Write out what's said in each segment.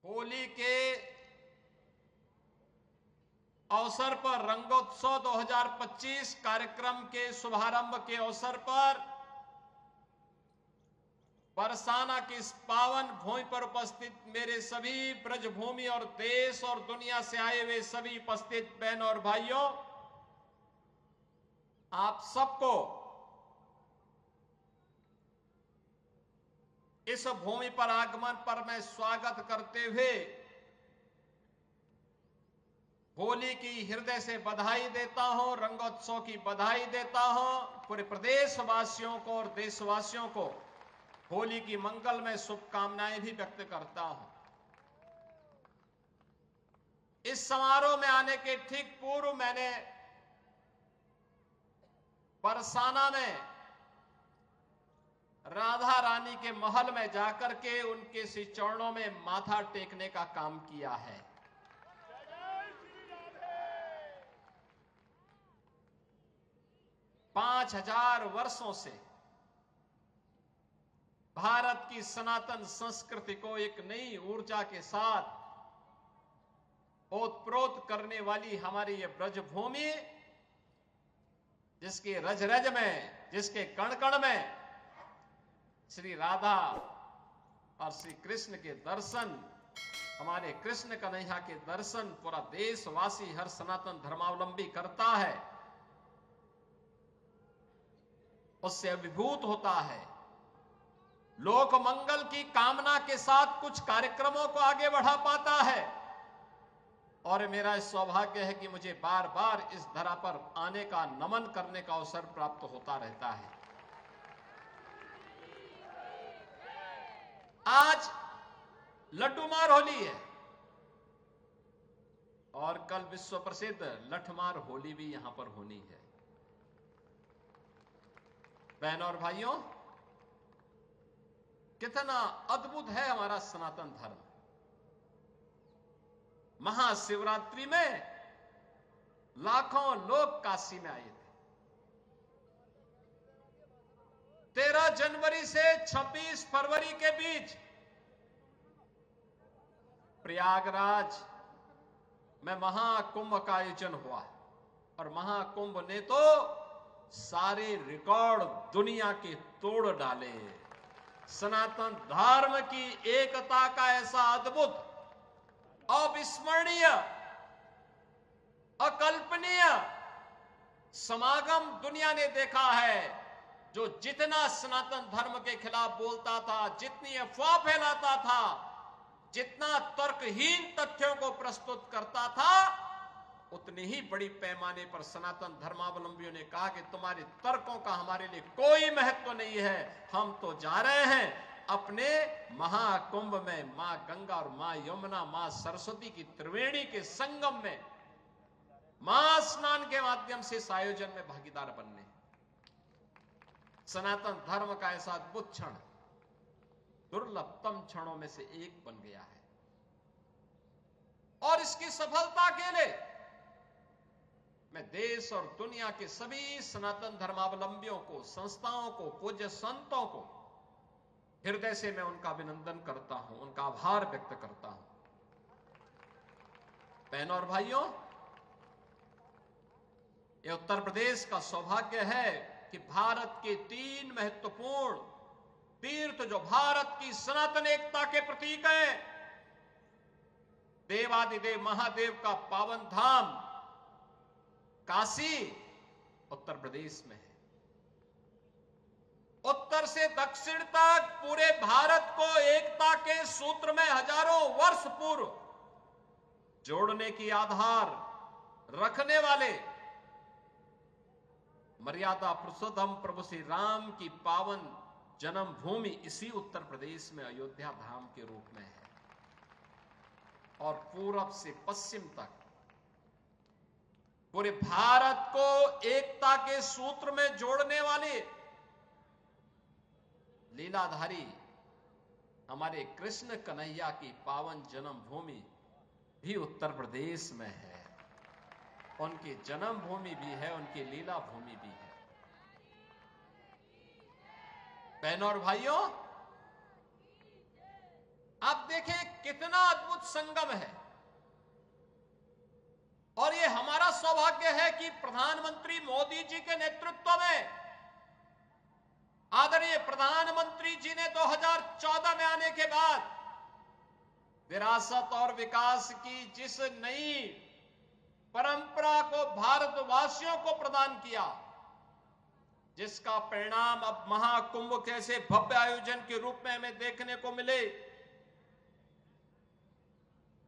होली के अवसर पर रंगोत्सव 2025 कार्यक्रम के शुभारंभ के अवसर पर बरसाना की इस पावन भूमि पर उपस्थित मेरे सभी ब्रजभूमि और देश और दुनिया से आए हुए सभी उपस्थित बहनों और भाइयों, आप सबको इस भूमि पर आगमन पर मैं स्वागत करते हुए होली की हृदय से बधाई देता हूं, रंगोत्सव की बधाई देता हूं। पूरे प्रदेशवासियों को और देशवासियों को होली की मंगलमय शुभकामनाएं भी व्यक्त करता हूं। इस समारोह में आने के ठीक पूर्व मैंने बरसाना में राधा रानी के महल में जाकर के उनके श्री चरणों में माथा टेकने का काम किया है। पांच 5000 वर्षों से भारत की सनातन संस्कृति को एक नई ऊर्जा के साथ ओतप्रोत करने वाली हमारी ये ब्रजभूमि, जिसके रज रज में, जिसके कण कण में श्री राधा और श्री कृष्ण के दर्शन, हमारे कृष्ण कन्हैया के दर्शन पूरा देशवासी, हर सनातन धर्मावलंबी करता है, उससे अभिभूत होता है। लोक मंगल की कामना के साथ कुछ कार्यक्रमों को आगे बढ़ा पाता है। और मेरा सौभाग्य है कि मुझे बार बार इस धरा पर आने का, नमन करने का अवसर प्राप्त होता रहता है। आज लड्डूमार होली है और कल विश्व प्रसिद्ध लठमार होली भी यहां पर होनी है। बहनों और भाइयों, कितना अद्भुत है हमारा सनातन धर्म। महाशिवरात्रि में लाखों लोग काशी में आए थे। 13 जनवरी से 26 फरवरी के बीच प्रयागराज में महाकुंभ का आयोजन हुआ और महाकुंभ ने तो सारे रिकॉर्ड दुनिया के तोड़ डाले। सनातन धर्म की एकता का ऐसा अद्भुत, अविस्मरणीय, अकल्पनीय समागम दुनिया ने देखा है। जो जितना सनातन धर्म के खिलाफ बोलता था, जितनी अफवाह फैलाता था, जितना तर्कहीन तथ्यों को प्रस्तुत करता था, उतनी ही बड़ी पैमाने पर सनातन धर्मावलंबियों ने कहा कि तुम्हारे तर्कों का हमारे लिए कोई महत्व नहीं है, हम तो जा रहे हैं अपने महाकुंभ में मां गंगा और मां यमुना, मां सरस्वती की त्रिवेणी के संगम में मां स्नान के माध्यम से इस आयोजन में भागीदार बनने। सनातन धर्म का ऐसा अद्भुत क्षण दुर्लभतम क्षणों में से एक बन गया है और इसकी सफलता के लिए मैं देश और दुनिया के सभी सनातन धर्मावलंबियों को, संस्थाओं को, पूज्य संतों को हृदय से मैं उनका अभिनंदन करता हूं, उनका आभार व्यक्त करता हूं। बहनों और भाइयों, यह उत्तर प्रदेश का सौभाग्य है कि भारत के 3 महत्वपूर्ण तीर्थ, जो भारत की सनातन एकता के प्रतीक है, देवादिदेव महादेव का पावन धाम काशी उत्तर प्रदेश में है। उत्तर से दक्षिण तक पूरे भारत को एकता के सूत्र में हजारों वर्ष पूर्व जोड़ने की आधार रखने वाले मर्यादा पुरुषोत्तम प्रभु श्री राम की पावन जन्मभूमि इसी उत्तर प्रदेश में अयोध्या धाम के रूप में है। और पूरब से पश्चिम तक पूरे भारत को एकता के सूत्र में जोड़ने वाले लीलाधारी हमारे कृष्ण कन्हैया की पावन जन्मभूमि भी उत्तर प्रदेश में है। उनकी जन्मभूमि भी है, उनकी लीला भूमि भी है। बहनों और भाइयों, आप देखें कितना अद्भुत संगम है। और ये हमारा सौभाग्य है कि प्रधानमंत्री मोदी जी के नेतृत्व में, आदरणीय प्रधानमंत्री जी ने 2014 में आने के बाद विरासत और विकास की जिस नई परंपरा को भारतवासियों को प्रदान किया, जिसका परिणाम अब महाकुंभ कैसे भव्य आयोजन के रूप में हमें देखने को मिले,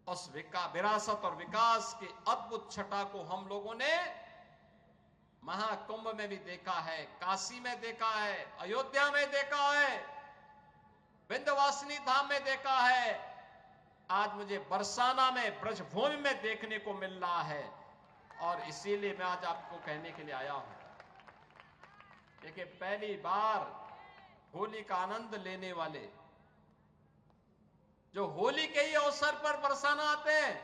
उस विरासत और विकास की अद्भुत छटा को हम लोगों ने महाकुंभ में भी देखा है, काशी में देखा है, अयोध्या में देखा है, विंध्यवासिनी धाम में देखा है, आज मुझे बरसाना में ब्रजभूमि में देखने को मिल रहा है। और इसीलिए मैं आज आपको कहने के लिए आया हूं। देखिए, पहली बार होली का आनंद लेने वाले जो होली के ही अवसर पर बरसाना आते हैं,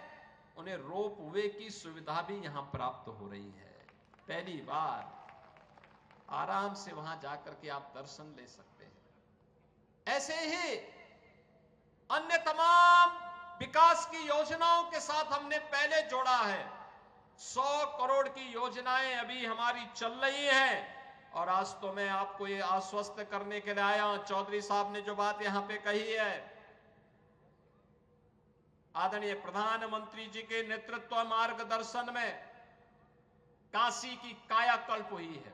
उन्हें रोप वे की सुविधा भी यहां प्राप्त हो रही है। पहली बार आराम से वहां जाकर के आप दर्शन ले सकते हैं। ऐसे ही अन्य तमाम विकास की योजनाओं के साथ हमने पहले जोड़ा है। 100 करोड़ की योजनाएं अभी हमारी चल रही हैं। और आज तो मैं आपको ये आश्वस्त करने के लिए आया हूं, चौधरी साहब ने जो बात यहां पे कही है, आदरणीय प्रधानमंत्री जी के नेतृत्व मार्गदर्शन में काशी की कायाकल्प हुई है।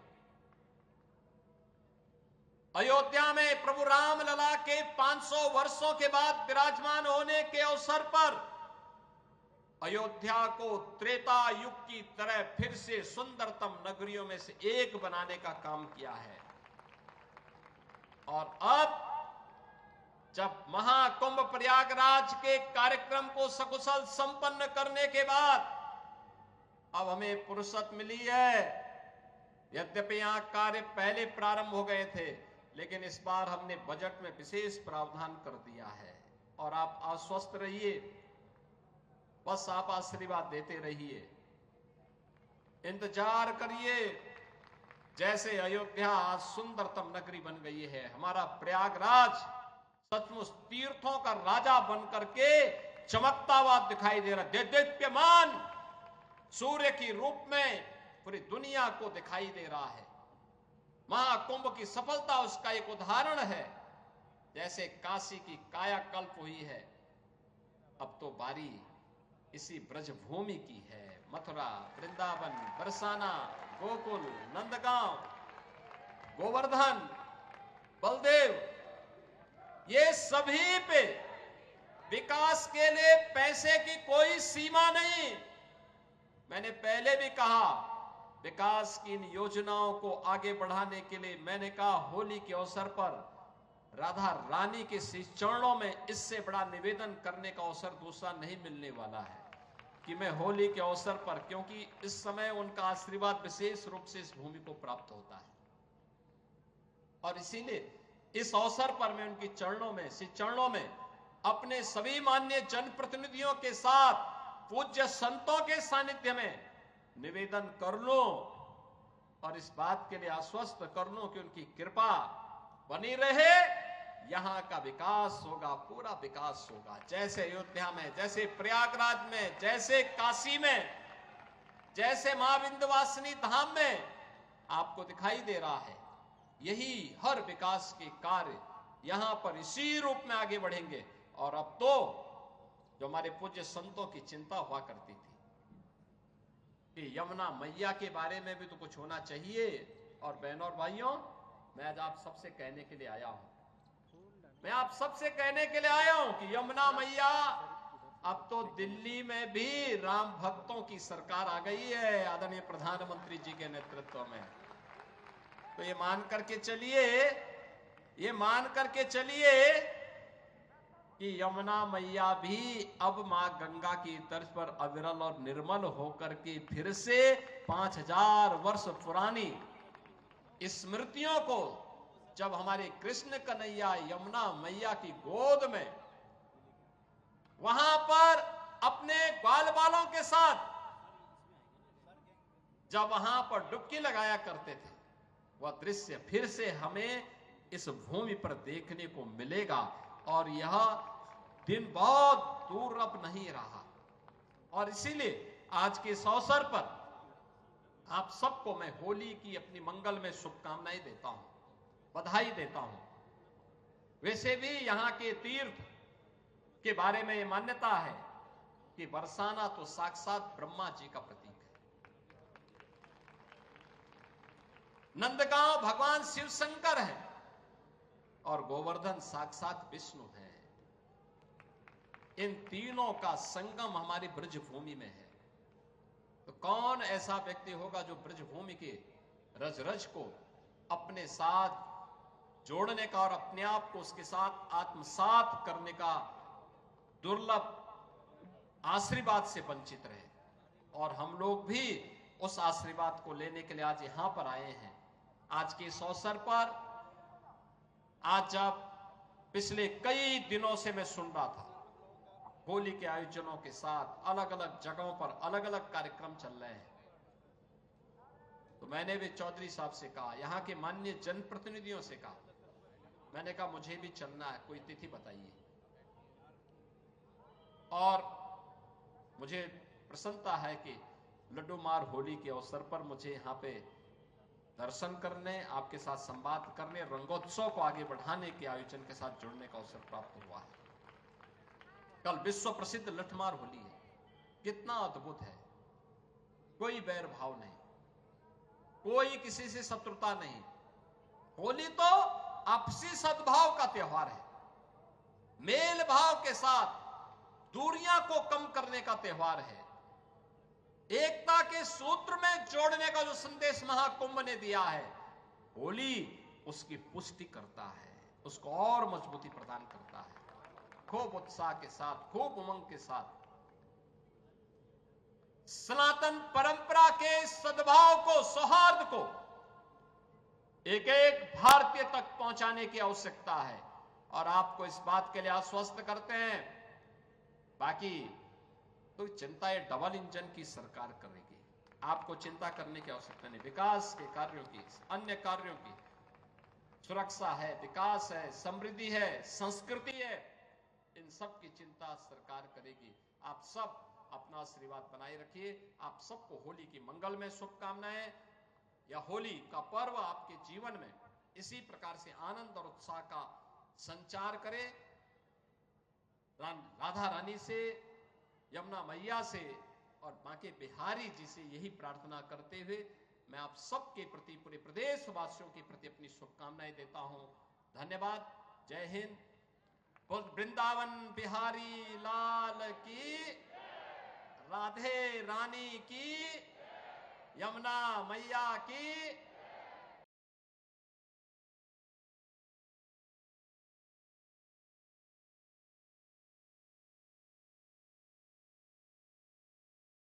अयोध्या में प्रभु राम लला के 500 वर्षों के बाद विराजमान होने के अवसर पर अयोध्या को त्रेता युग की तरह फिर से सुंदरतम नगरियों में से एक बनाने का काम किया है। और अब जब महाकुंभ प्रयागराज के कार्यक्रम को सकुशल संपन्न करने के बाद अब हमें फुर्सत मिली है। यद्यपि यहां कार्य पहले प्रारंभ हो गए थे, लेकिन इस बार हमने बजट में विशेष प्रावधान कर दिया है। और आप आश्वस्त रहिए, बस आप आशीर्वाद देते रहिए, इंतजार करिए। जैसे अयोध्या आज सुंदरतम नगरी बन गई है, हमारा प्रयागराज सचमुच तीर्थों का राजा बनकर के चमकता हुआ दिखाई दे रहा है। दीप्यमान सूर्य की रूप में पूरी दुनिया को दिखाई दे रहा है। महाकुंभ की सफलता उसका एक उदाहरण है। जैसे काशी की कायाकल्प हुई है, अब तो बारी इसी ब्रजभूमि की है। मथुरा, वृंदावन, बरसाना, गोकुल, नंदगांव, गोवर्धन, बलदेव, ये सभी पे विकास के लिए पैसे की कोई सीमा नहीं। मैंने पहले भी कहा, विकास की इन योजनाओं को आगे बढ़ाने के लिए मैंने कहा, होली के अवसर पर राधा रानी के श्री चरणों में इससे बड़ा निवेदन करने का अवसर दूसरा नहीं मिलने वाला है कि मैं होली के अवसर पर, क्योंकि इस समय उनका आशीर्वाद विशेष रूप से इस भूमि को प्राप्त होता है। और इसीलिए इस अवसर पर मैं उनकी चरणों में, श्री चरणों में अपने सभी माननीय जनप्रतिनिधियों के साथ, पूज्य संतों के सानिध्य में निवेदन कर लूं और इस बात के लिए आश्वस्त कर लूं कि उनकी कृपा बनी रहे। यहां का विकास होगा, पूरा विकास होगा। जैसे अयोध्या में, जैसे प्रयागराज में, जैसे काशी में, जैसे मां विंध्यवासिनी धाम में आपको दिखाई दे रहा है, यही हर विकास के कार्य यहां पर इसी रूप में आगे बढ़ेंगे। और अब तो जो हमारे पूज्य संतों की चिंता हुआ करती थी कि यमुना मैया के बारे में भी तो कुछ होना चाहिए। और बहनों और भाइयों, मैं आज आप सबसे कहने के लिए आया हूं, मैं आप सबसे कहने के लिए आया हूं कि यमुना मैया, अब तो दिल्ली में भी राम भक्तों की सरकार आ गई है आदरणीय प्रधानमंत्री जी के नेतृत्व में। तो ये मान करके चलिए कि यमुना मैया भी अब मां गंगा की तर्ज पर अविरल और निर्मल होकर के फिर से 5000 वर्ष पुरानी स्मृतियों को, जब हमारे कृष्ण कन्हैया यमुना मैया की गोद में वहां पर अपने बाल बालों के साथ जब वहां पर डुबकी लगाया करते थे, वह दृश्य फिर से हमें इस भूमि पर देखने को मिलेगा। और यह दिन बहुत दूर अब नहीं रहा। और इसीलिए आज के इस अवसर पर आप सबको मैं होली की अपनी मंगल में शुभकामनाएं देता हूं, बधाई देता हूं। वैसे भी यहां के तीर्थ के बारे में यह मान्यता है कि बरसाना तो साक्षात ब्रह्मा जी का प्रतीक है। नंदगांव भगवान शिव शंकर है और गोवर्धन साक्षात विष्णु है। इन तीनों का संगम हमारी ब्रजभूमि में है। तो कौन ऐसा व्यक्ति होगा जो ब्रजभूमि के रज रज को अपने साथ जोड़ने का और अपने आप को उसके साथ आत्मसात करने का दुर्लभ आशीर्वाद से वंचित रहे। और हम लोग भी उस आशीर्वाद को लेने के लिए आज यहां पर आए हैं। आज के इस अवसर पर, आज जब पिछले कई दिनों से मैं सुन रहा था होली के आयोजनों के साथ अलग अलग जगहों पर अलग अलग कार्यक्रम चल रहे हैं, तो मैंने भी चौधरी साहब से कहा, यहां के माननीय जनप्रतिनिधियों से कहा, मैंने कहा मुझे भी चलना है, कोई तिथि बताइए। और मुझे प्रसन्नता है कि लड्डू मार होली के अवसर पर मुझे यहां पे दर्शन करने, आपके साथ संवाद करने, रंगोत्सव को आगे बढ़ाने के आयोजन के साथ जुड़ने का अवसर प्राप्त हुआ है। कल विश्व प्रसिद्ध लठमार होली है, कितना अद्भुत है। कोई बैर भाव नहीं, कोई किसी से शत्रुता नहीं। होली तो आपसी सद्भाव का त्योहार है, मेल भाव के साथ दूरियां को कम करने का त्योहार है, एकता के सूत्र में जोड़ने का जो संदेश महाकुंभ ने दिया है, होली उसकी पुष्टि करता है, उसको और मजबूती प्रदान करता है। खूब उत्साह के साथ, खूब उमंग के साथ सनातन परंपरा के सद्भाव को, सौहार्द को एक एक भारतीय तक पहुंचाने की आवश्यकता है। और आपको इस बात के लिए आश्वस्त करते हैं, बाकी तो चिंता ये डबल इंजन की सरकार करेगी, आपको चिंता करने की आवश्यकता नहीं। विकास के कार्यों की, अन्य कार्यों की, सुरक्षा है, विकास है, समृद्धि है, संस्कृति है, इन सब की चिंता सरकार करेगी। आप सब अपना आशीर्वाद बनाए रखिए। आप सबको होली की मंगल में शुभकामनाएं। यह होली का पर्व आपके जीवन में इसी प्रकार से आनंद और उत्साह का संचार करे। राधा रानी से, यमुना मैया से और बांके बिहारी जी से यही प्रार्थना करते हुए मैं आप सबके प्रति, पूरे प्रदेशवासियों के प्रति अपनी शुभकामनाएं देता हूं। धन्यवाद। जय हिंद। वृंदावन बिहारी लाल की, राधे रानी की, यमुना मैया की।